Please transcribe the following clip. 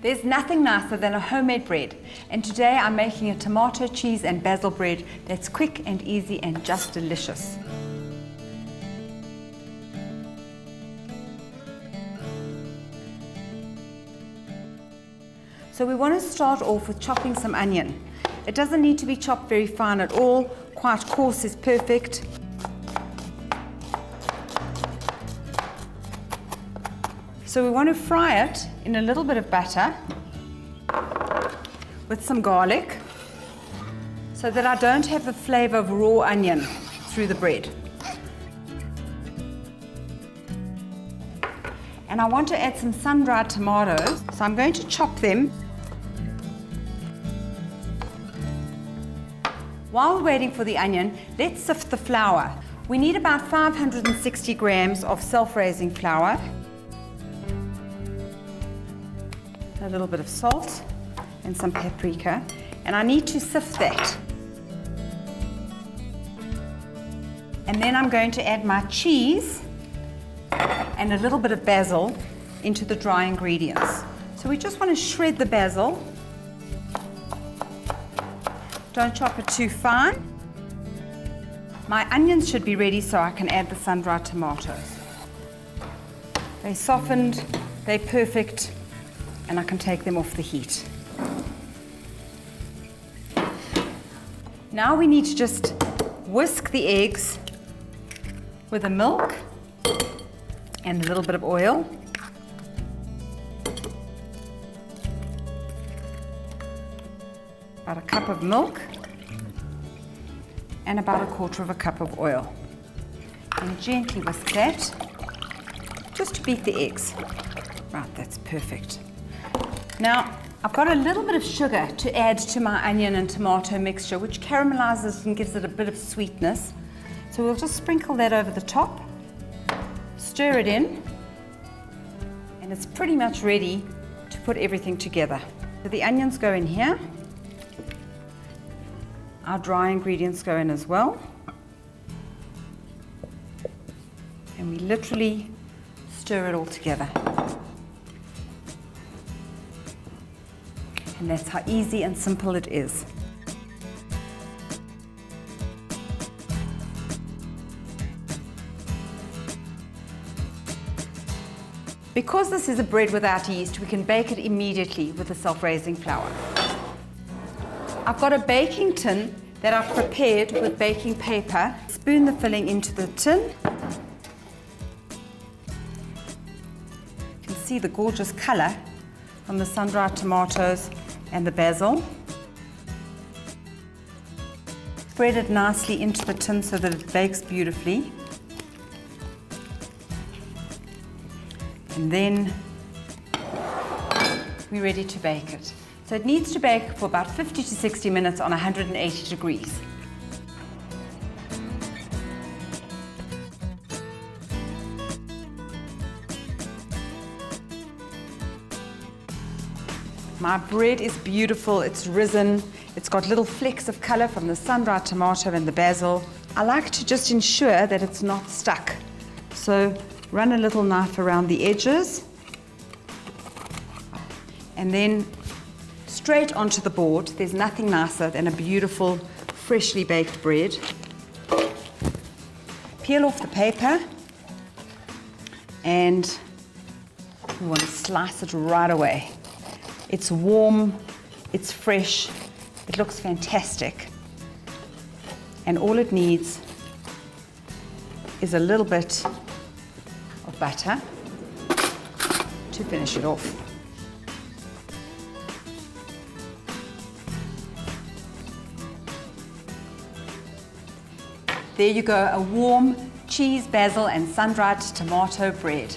There's nothing nicer than a homemade bread, and today I'm making a tomato, cheese and basil bread that's quick and easy and just delicious. So we want to start off with chopping some onion. It doesn't need to be chopped very fine at all, quite coarse is perfect. So we want to fry it in a little bit of butter with some garlic so that I don't have the flavor of raw onion through the bread. And I want to add some sun-dried tomatoes, so I'm going to chop them. While we're waiting for the onion, let's sift the flour. We need about 560 grams of self-raising flour. A little bit of salt and some paprika, and I need to sift that. And then I'm going to add my cheese and a little bit of basil into the dry ingredients. So we just want to shred the basil. Don't chop it too fine. My onions should be ready so I can add the sun-dried tomatoes. They're softened, they're perfect, and I can take them off the heat. Now we need to just whisk the eggs with the milk and a little bit of oil. About a cup of milk and about 1/4 cup of oil. And gently whisk that, just to beat the eggs. Right, that's perfect. Now, I've got a little bit of sugar to add to my onion and tomato mixture, which caramelizes and gives it a bit of sweetness. So we'll just sprinkle that over the top, stir it in, and it's pretty much ready to put everything together. So the onions go in here. Our dry ingredients go in as well. And we literally stir it all together. And that's how easy and simple it is. Because this is a bread without yeast, we can bake it immediately with the self-raising flour. I've got a baking tin that I've prepared with baking paper. Spoon the filling into the tin. You can see the gorgeous color from the sun-dried tomatoes and the basil. Spread it nicely into the tin so that it bakes beautifully. And then we're ready to bake it. So it needs to bake for about 50 to 60 minutes on 180 degrees. My bread is beautiful, it's risen, it's got little flecks of color from the sun-dried tomato and the basil. I like to just ensure that it's not stuck. So run a little knife around the edges and then straight onto the board. There's nothing nicer than a beautiful, freshly baked bread. Peel off the paper and we want to slice it right away. It's warm, it's fresh, it looks fantastic. And all it needs is a little bit of butter to finish it off. There you go, a warm cheese, basil and sun-dried tomato bread.